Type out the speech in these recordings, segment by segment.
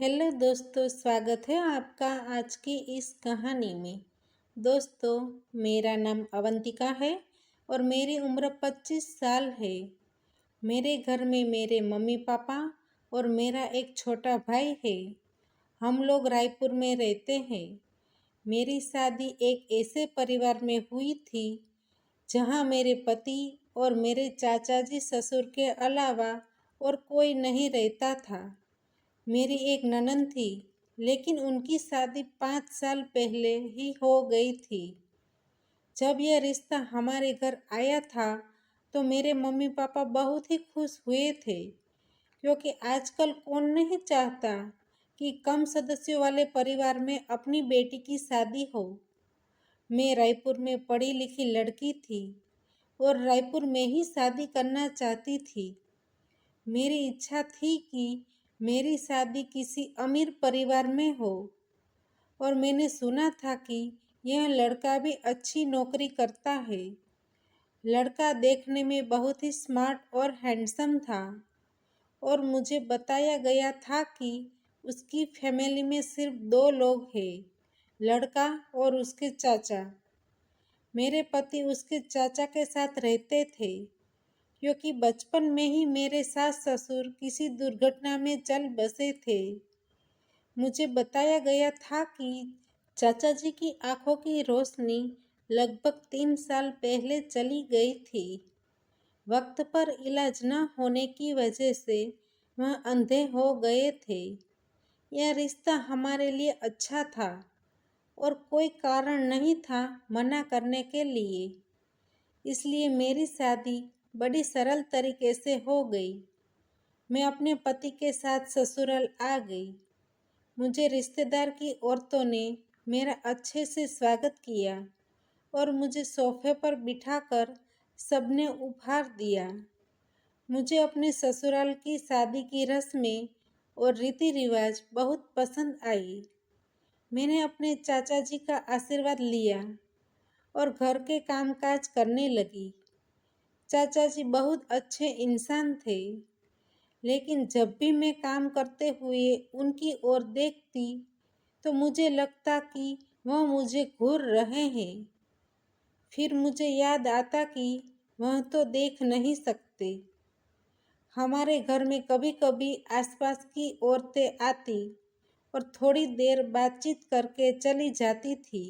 Hello दोस्तों, स्वागत है आपका आज की इस कहानी में। दोस्तों, मेरा नाम अवंतिका है और मेरी उम्र 25 साल है। मेरे घर में मेरे मम्मी पापा और मेरा एक छोटा भाई है। हम लोग रायपुर में रहते हैं। मेरी शादी एक ऐसे परिवार में हुई थी जहाँ मेरे पति और मेरे चाचा जी ससुर के अलावा और कोई नहीं रहता था। मेरी एक ननद थी, लेकिन उनकी शादी 5 साल पहले ही हो गई थी। जब यह रिश्ता हमारे घर आया था तो मेरे मम्मी पापा बहुत ही खुश हुए थे, क्योंकि आजकल कौन नहीं चाहता कि कम सदस्यों वाले परिवार में अपनी बेटी की शादी हो। मैं रायपुर में पढ़ी लिखी लड़की थी और रायपुर में ही शादी करना चाहती थी। मेरी इच्छा थी कि मेरी शादी किसी अमीर परिवार में हो और मैंने सुना था कि यह लड़का भी अच्छी नौकरी करता है। लड़का देखने में बहुत ही स्मार्ट और हैंडसम था और मुझे बताया गया था कि उसकी फैमिली में सिर्फ 2 लोग हैं, लड़का और उसके चाचा। मेरे पति उसके चाचा के साथ रहते थे, क्योंकि बचपन में ही मेरे सास ससुर किसी दुर्घटना में चल बसे थे। मुझे बताया गया था कि चाचा जी की आंखों की रोशनी लगभग 3 साल पहले चली गई थी। वक्त पर इलाज न होने की वजह से वह अंधे हो गए थे। यह रिश्ता हमारे लिए अच्छा था और कोई कारण नहीं था मना करने के लिए। इसलिए मेरी शादी बड़ी सरल तरीके से हो गई। मैं अपने पति के साथ ससुराल आ गई। मुझे रिश्तेदार की औरतों ने मेरा अच्छे से स्वागत किया और मुझे सोफे पर बिठाकर सबने उपहार दिया। मुझे अपने ससुराल की शादी की रस्में और रीति रिवाज बहुत पसंद आई। मैंने अपने चाचा जी का आशीर्वाद लिया और घर के कामकाज करने लगी। चाचा जी बहुत अच्छे इंसान थे, लेकिन जब भी मैं काम करते हुए उनकी ओर देखती तो मुझे लगता कि वह मुझे घूर रहे हैं। फिर मुझे याद आता कि वह तो देख नहीं सकते। हमारे घर में कभी कभी आसपास की औरतें आती और थोड़ी देर बातचीत करके चली जाती थी।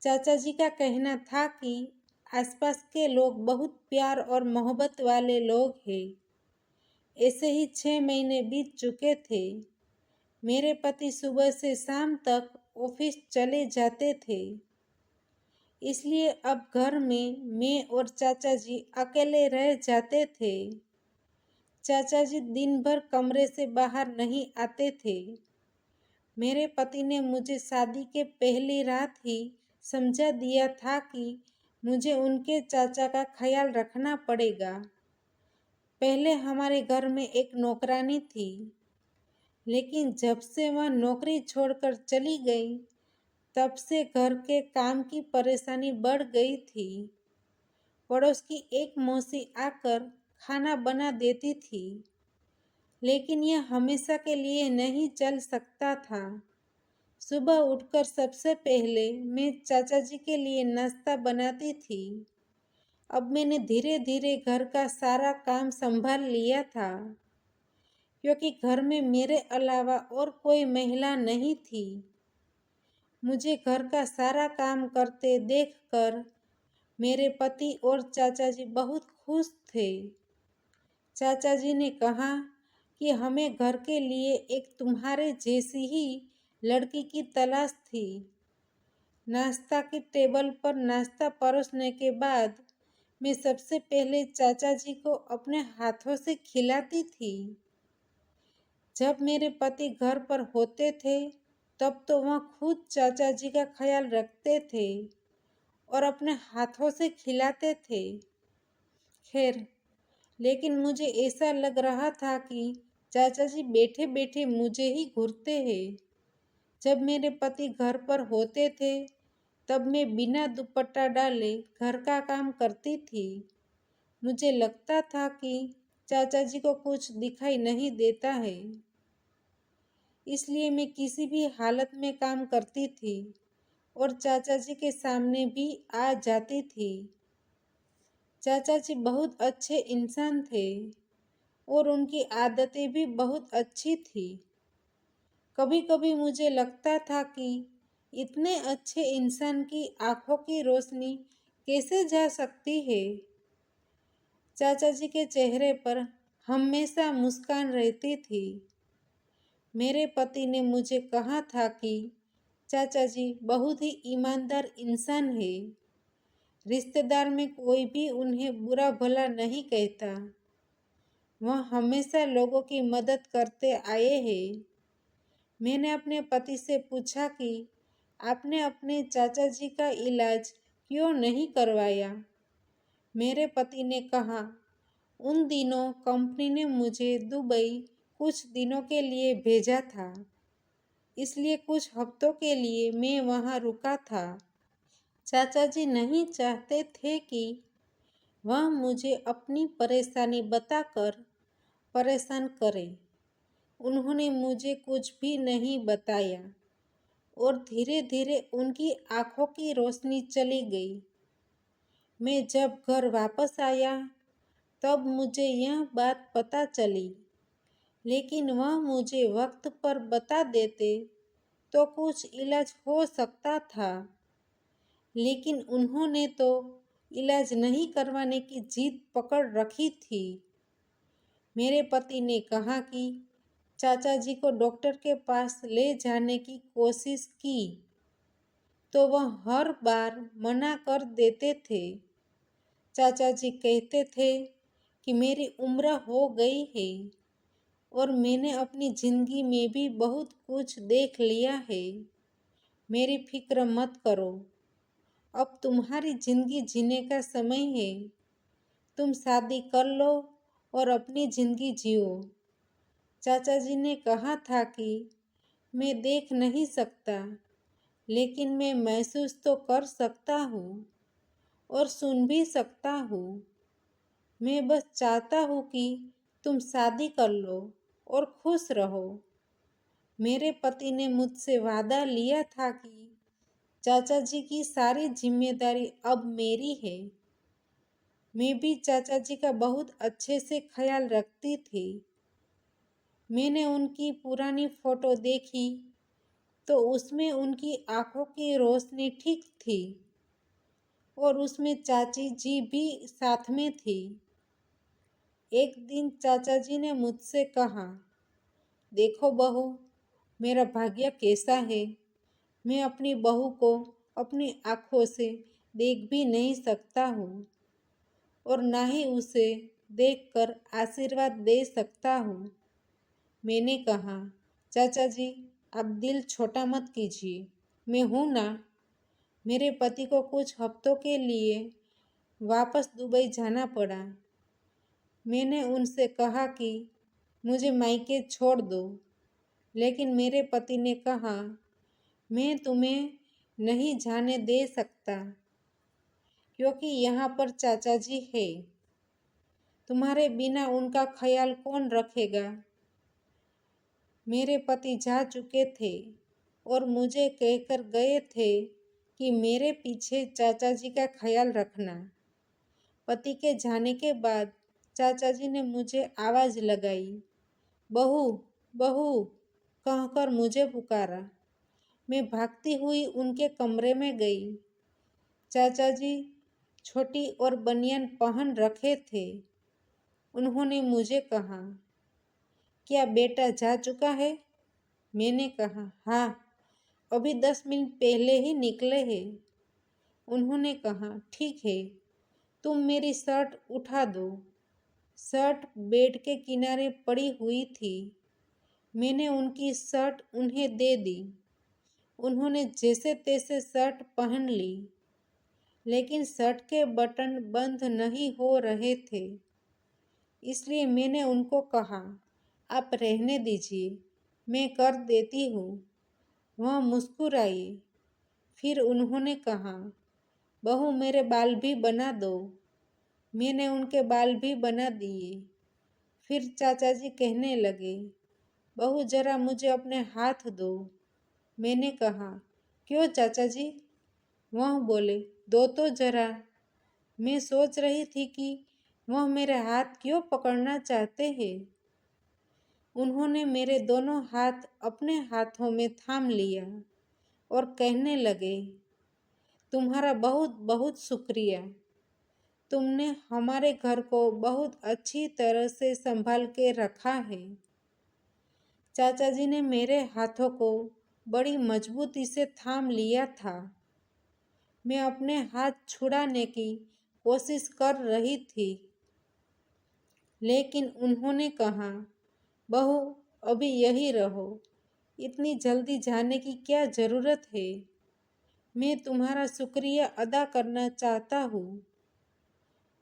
चाचा जी का कहना था कि आसपास के लोग बहुत प्यार और मोहब्बत वाले लोग हैं। ऐसे ही 6 महीने बीत चुके थे। मेरे पति सुबह से शाम तक ऑफिस चले जाते थे, इसलिए अब घर में मैं और चाचा जी अकेले रह जाते थे। चाचा जी दिन भर कमरे से बाहर नहीं आते थे। मेरे पति ने मुझे शादी के पहली रात ही समझा दिया था कि मुझे उनके चाचा का ख्याल रखना पड़ेगा। पहले हमारे घर में एक नौकरानी थी, लेकिन जब से वह नौकरी छोड़कर चली गई, तब से घर के काम की परेशानी बढ़ गई थी। पड़ोस की एक मौसी आकर खाना बना देती थी, लेकिन यह हमेशा के लिए नहीं चल सकता था। सुबह उठकर सबसे पहले मैं चाचा जी के लिए नाश्ता बनाती थी। अब मैंने धीरे धीरे घर का सारा काम संभाल लिया था, क्योंकि घर में मेरे अलावा और कोई महिला नहीं थी। मुझे घर का सारा काम करते देखकर मेरे पति और चाचा जी बहुत खुश थे। चाचा जी ने कहा कि हमें घर के लिए एक तुम्हारे जैसी ही लड़की की तलाश थी। नाश्ता की टेबल पर नाश्ता परोसने के बाद मैं सबसे पहले चाचा जी को अपने हाथों से खिलाती थी। जब मेरे पति घर पर होते थे, तब तो वह खुद चाचा जी का ख्याल रखते थे और अपने हाथों से खिलाते थे। खैर, लेकिन मुझे ऐसा लग रहा था कि चाचा जी बैठे बैठे मुझे ही घूरते हैं। जब मेरे पति घर पर होते थे, तब मैं बिना दुपट्टा डाले घर का काम करती थी। मुझे लगता था कि चाचा जी को कुछ दिखाई नहीं देता है। इसलिए मैं किसी भी हालत में काम करती थी और चाचा जी के सामने भी आ जाती थी। चाचा जी बहुत अच्छे इंसान थे और उनकी आदतें भी बहुत अच्छी थी। कभी कभी मुझे लगता था कि इतने अच्छे इंसान की आंखों की रोशनी कैसे जा सकती है। चाचा जी के चेहरे पर हमेशा मुस्कान रहती थी। मेरे पति ने मुझे कहा था कि चाचा जी बहुत ही ईमानदार इंसान है। रिश्तेदार में कोई भी उन्हें बुरा भला नहीं कहता। वह हमेशा लोगों की मदद करते आए हैं। मैंने अपने पति से पूछा कि आपने अपने चाचा जी का इलाज क्यों नहीं करवाया। मेरे पति ने कहा, उन दिनों कंपनी ने मुझे दुबई कुछ दिनों के लिए भेजा था, इसलिए कुछ हफ्तों के लिए मैं वहाँ रुका था। चाचा जी नहीं चाहते थे कि वह मुझे अपनी परेशानी बताकर परेशान करे। उन्होंने मुझे कुछ भी नहीं बताया और धीरे धीरे उनकी आंखों की रोशनी चली गई। मैं जब घर वापस आया तब मुझे यह बात पता चली, लेकिन वह मुझे वक्त पर बता देते तो कुछ इलाज हो सकता था। लेकिन उन्होंने तो इलाज नहीं करवाने की जिद पकड़ रखी थी। मेरे पति ने कहा कि चाचा जी को डॉक्टर के पास ले जाने की कोशिश की तो वह हर बार मना कर देते थे। चाचा जी कहते थे कि मेरी उम्र हो गई है और मैंने अपनी जिंदगी में भी बहुत कुछ देख लिया है। मेरी फिक्र मत करो, अब तुम्हारी जिंदगी जीने का समय है। तुम शादी कर लो और अपनी जिंदगी जियो। चाचा जी ने कहा था कि मैं देख नहीं सकता, लेकिन मैं महसूस तो कर सकता हूँ और सुन भी सकता हूँ। मैं बस चाहता हूँ कि तुम शादी कर लो और खुश रहो। मेरे पति ने मुझसे वादा लिया था कि चाचा जी की सारी जिम्मेदारी अब मेरी है। मैं भी चाचा जी का बहुत अच्छे से ख्याल रखती थी। मैंने उनकी पुरानी फोटो देखी तो उसमें उनकी आंखों की रोशनी ठीक थी और उसमें चाची जी भी साथ में थी। एक दिन चाचा जी ने मुझसे कहा, देखो बहू, मेरा भाग्य कैसा है। मैं अपनी बहू को अपनी आँखों से देख भी नहीं सकता हूँ और ना ही उसे देखकर आशीर्वाद दे सकता हूँ। मैंने कहा, चाचा जी, आप दिल छोटा मत कीजिए, मैं हूँ ना। मेरे पति को कुछ हफ्तों के लिए वापस दुबई जाना पड़ा। मैंने उनसे कहा कि मुझे मायके छोड़ दो, लेकिन मेरे पति ने कहा, मैं तुम्हें नहीं जाने दे सकता क्योंकि यहाँ पर चाचा जी है। तुम्हारे बिना उनका ख्याल कौन रखेगा। मेरे पति जा चुके थे और मुझे कहकर गए थे कि मेरे पीछे चाचा जी का ख्याल रखना। पति के जाने के बाद चाचा जी ने मुझे आवाज़ लगाई, बहू बहू कहकर मुझे पुकारा। मैं भागती हुई उनके कमरे में गई। चाचा जी छोटी और बनियान पहन रखे थे। उन्होंने मुझे कहा, क्या बेटा जा चुका है। मैंने कहा, हाँ, अभी 10 मिनट पहले ही निकले हैं। उन्होंने कहा, ठीक है, तुम मेरी शर्ट उठा दो। शर्ट बेड के किनारे पड़ी हुई थी। मैंने उनकी शर्ट उन्हें दे दी। उन्होंने जैसे तैसे शर्ट पहन ली, लेकिन शर्ट के बटन बंद नहीं हो रहे थे। इसलिए मैंने उनको कहा, आप रहने दीजिए, मैं कर देती हूँ। वह मुस्कुराई। फिर उन्होंने कहा, बहू, मेरे बाल भी बना दो। मैंने उनके बाल भी बना दिए। फिर चाचा जी कहने लगे, बहू जरा मुझे अपने हाथ दो। मैंने कहा, क्यों चाचा जी? वह बोले, दो तो जरा। मैं सोच रही थी कि वह मेरे हाथ क्यों पकड़ना चाहते हैं। उन्होंने मेरे दोनों हाथ अपने हाथों में थाम लिया और कहने लगे, तुम्हारा बहुत बहुत शुक्रिया। तुमने हमारे घर को बहुत अच्छी तरह से संभाल के रखा है। चाचा जी ने मेरे हाथों को बड़ी मजबूती से थाम लिया था। मैं अपने हाथ छुड़ाने की कोशिश कर रही थी, लेकिन उन्होंने कहा, बहू अभी यही रहो, इतनी जल्दी जाने की क्या ज़रूरत है। मैं तुम्हारा शुक्रिया अदा करना चाहता हूँ।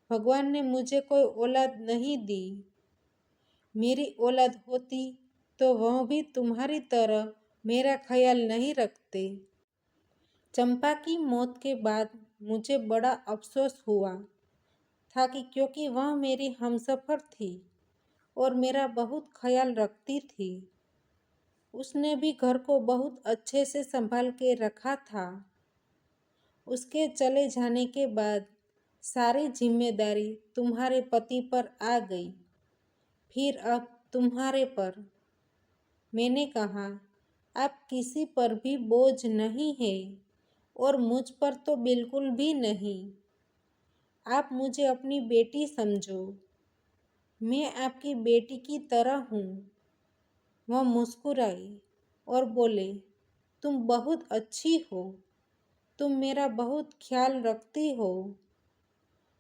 भगवान ने मुझे कोई औलाद नहीं दी। मेरी औलाद होती तो वह भी तुम्हारी तरह मेरा ख्याल नहीं रखते। चंपा की मौत के बाद मुझे बड़ा अफसोस हुआ था कि क्योंकि वह मेरी हमसफ़र थी और मेरा बहुत ख्याल रखती थी। उसने भी घर को बहुत अच्छे से संभाल के रखा था। उसके चले जाने के बाद सारी जिम्मेदारी तुम्हारे पति पर आ गई, फिर अब तुम्हारे पर। मैंने कहा, आप किसी पर भी बोझ नहीं है और मुझ पर तो बिल्कुल भी नहीं। आप मुझे अपनी बेटी समझो। मैं आपकी बेटी की तरह हूँ। वह मुस्कुराई और बोले, तुम बहुत अच्छी हो। तुम मेरा बहुत ख्याल रखती हो।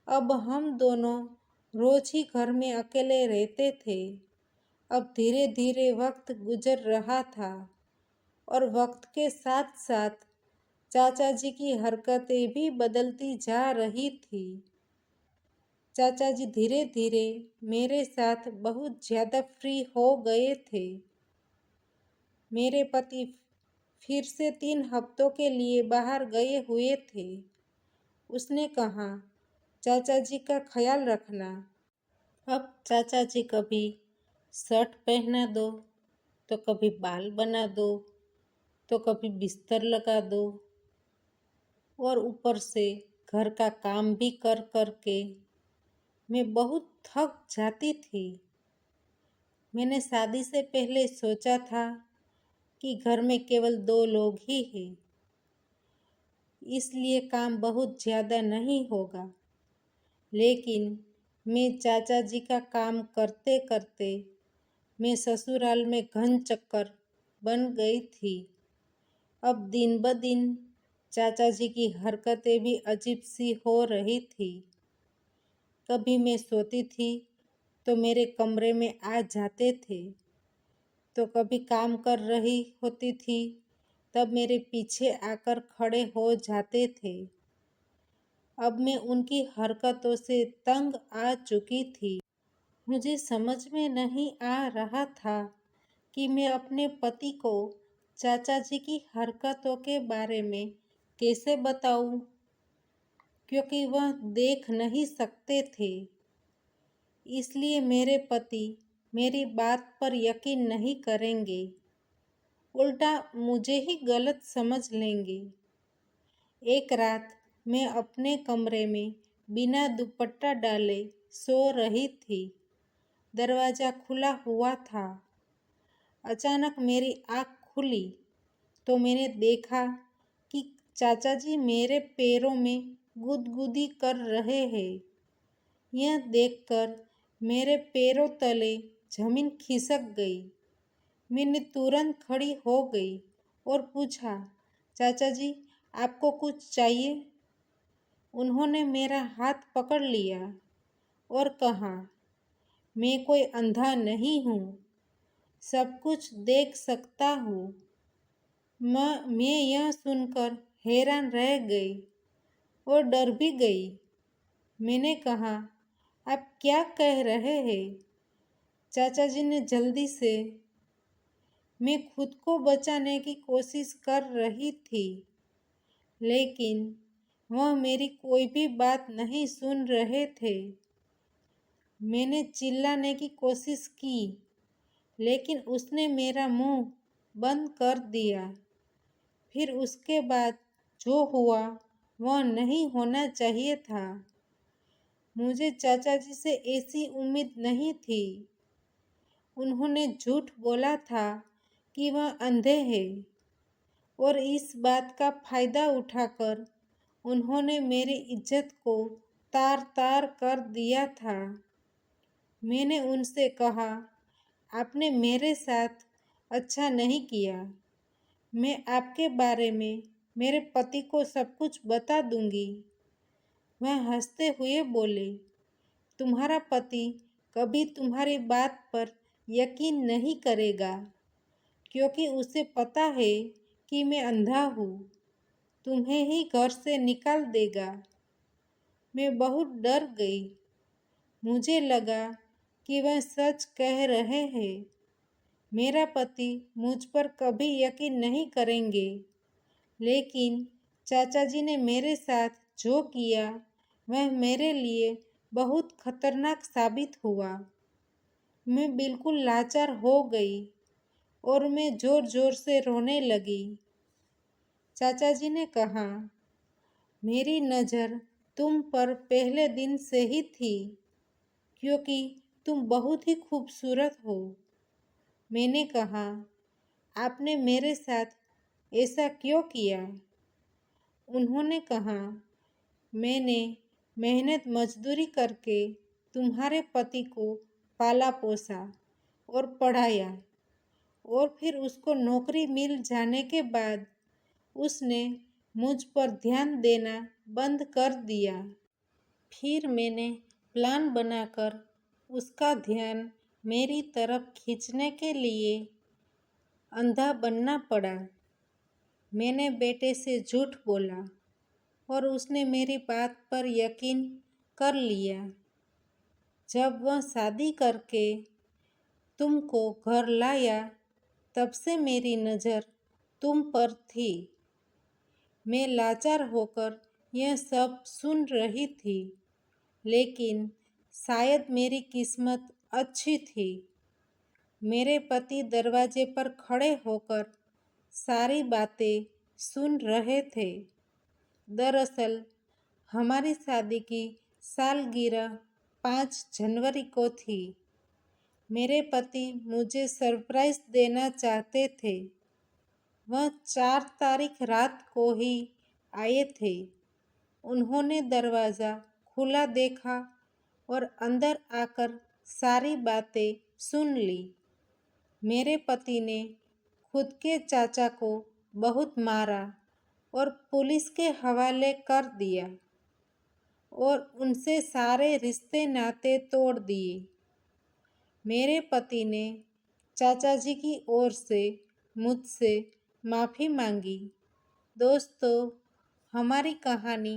अब हम दोनों रोज ही घर में अकेले रहते थे। अब धीरे धीरे वक्त गुजर रहा था और वक्त के साथ साथ चाचा जी की हरकतें भी बदलती जा रही थी। चाचा जी धीरे धीरे मेरे साथ बहुत ज़्यादा फ्री हो गए थे। मेरे पति फिर से 3 हफ्तों के लिए बाहर गए हुए थे। उसने कहा, चाचा जी का ख्याल रखना। अब चाचा जी कभी शर्ट पहना दो, तो कभी बाल बना दो, तो कभी बिस्तर लगा दो और ऊपर से घर का काम भी कर कर के मैं बहुत थक जाती थी। मैंने शादी से पहले सोचा था कि घर में केवल 2 लोग ही हैं, इसलिए काम बहुत ज़्यादा नहीं होगा। लेकिन मैं चाचा जी का काम करते करते मैं ससुराल में घन चक्कर बन गई थी। अब दिन ब दिन चाचा जी की हरकतें भी अजीब सी हो रही थी। कभी मैं सोती थी तो मेरे कमरे में आ जाते थे, तो कभी काम कर रही होती थी तब मेरे पीछे आकर खड़े हो जाते थे। अब मैं उनकी हरकतों से तंग आ चुकी थी। मुझे समझ में नहीं आ रहा था कि मैं अपने पति को चाचा जी की हरकतों के बारे में कैसे बताऊं, क्योंकि वह देख नहीं सकते थे। इसलिए मेरे पति मेरी बात पर यकीन नहीं करेंगे, उल्टा मुझे ही गलत समझ लेंगे। एक रात मैं अपने कमरे में बिना दुपट्टा डाले सो रही थी। दरवाज़ा खुला हुआ था। अचानक मेरी आँख खुली तो मैंने देखा कि चाचा जी मेरे पैरों में गुदगुदी कर रहे हैं। यह देखकर मेरे पैरों तले जमीन खिसक गई। मैंने तुरंत खड़ी हो गई और पूछा, चाचा जी आपको कुछ चाहिए? उन्होंने मेरा हाथ पकड़ लिया और कहा, मैं कोई अंधा नहीं हूँ, सब कुछ देख सकता हूँ। मैं यह सुनकर हैरान रह गई और डर भी गई। मैंने कहा, आप क्या कह रहे हैं? चाचा जी ने जल्दी से। मैं खुद को बचाने की कोशिश कर रही थी, लेकिन वह मेरी कोई भी बात नहीं सुन रहे थे। मैंने चिल्लाने की कोशिश की, लेकिन उसने मेरा मुंह बंद कर दिया। फिर उसके बाद जो हुआ वह नहीं होना चाहिए था। मुझे चाचा जी से ऐसी उम्मीद नहीं थी। उन्होंने झूठ बोला था कि वह अंधे हैं और इस बात का फायदा उठाकर उन्होंने मेरी इज्जत को तार तार कर दिया था। मैंने उनसे कहा, आपने मेरे साथ अच्छा नहीं किया। मैं आपके बारे में मेरे पति को सब कुछ बता दूंगी। वह हंसते हुए बोले, तुम्हारा पति कभी तुम्हारी बात पर यकीन नहीं करेगा क्योंकि उसे पता है कि मैं अंधा हूँ। तुम्हें ही घर से निकाल देगा। मैं बहुत डर गई। मुझे लगा कि वह सच कह रहे हैं। मेरा पति मुझ पर कभी यकीन नहीं करेंगे, लेकिन चाचा जी ने मेरे साथ जो किया वह मेरे लिए बहुत खतरनाक साबित हुआ। मैं बिल्कुल लाचार हो गई और मैं जोर जोर से रोने लगी। चाचा जी ने कहा, मेरी नज़र तुम पर पहले दिन से ही थी क्योंकि तुम बहुत ही खूबसूरत हो। मैंने कहा, आपने मेरे साथ ऐसा क्यों किया? उन्होंने कहा, मैंने मेहनत मजदूरी करके तुम्हारे पति को पाला पोसा और पढ़ाया और फिर उसको नौकरी मिल जाने के बाद उसने मुझ पर ध्यान देना बंद कर दिया। फिर मैंने प्लान बनाकर उसका ध्यान मेरी तरफ खींचने के लिए अंधा बनना पड़ा। मैंने बेटे से झूठ बोला और उसने मेरी बात पर यकीन कर लिया। जब वह शादी करके तुमको घर लाया तब से मेरी नज़र तुम पर थी। मैं लाचार होकर यह सब सुन रही थी, लेकिन शायद मेरी किस्मत अच्छी थी। मेरे पति दरवाजे पर खड़े होकर सारी बातें सुन रहे थे। दरअसल हमारी शादी की सालगिरह 5 जनवरी को थी। मेरे पति मुझे सरप्राइज देना चाहते थे। वह 4 तारीख रात को ही आए थे। उन्होंने दरवाज़ा खुला देखा और अंदर आकर सारी बातें सुन ली। मेरे पति ने खुद के चाचा को बहुत मारा और पुलिस के हवाले कर दिया और उनसे सारे रिश्ते नाते तोड़ दिए। मेरे पति ने चाचा जी की ओर से मुझसे माफ़ी मांगी। दोस्तों, हमारी कहानी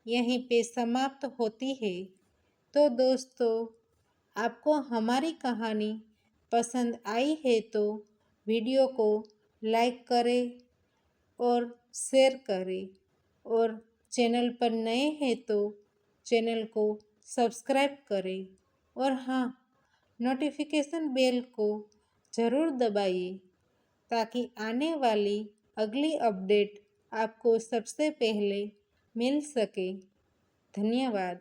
यहीं पे समाप्त होती है। तो दोस्तों, आपको हमारी कहानी पसंद आई है तो वीडियो को लाइक करें और शेयर करें और चैनल पर नए हैं तो चैनल को सब्सक्राइब करें और हाँ, नोटिफिकेशन बेल को ज़रूर दबाइए ताकि आने वाली अगली अपडेट आपको सबसे पहले मिल सके। धन्यवाद।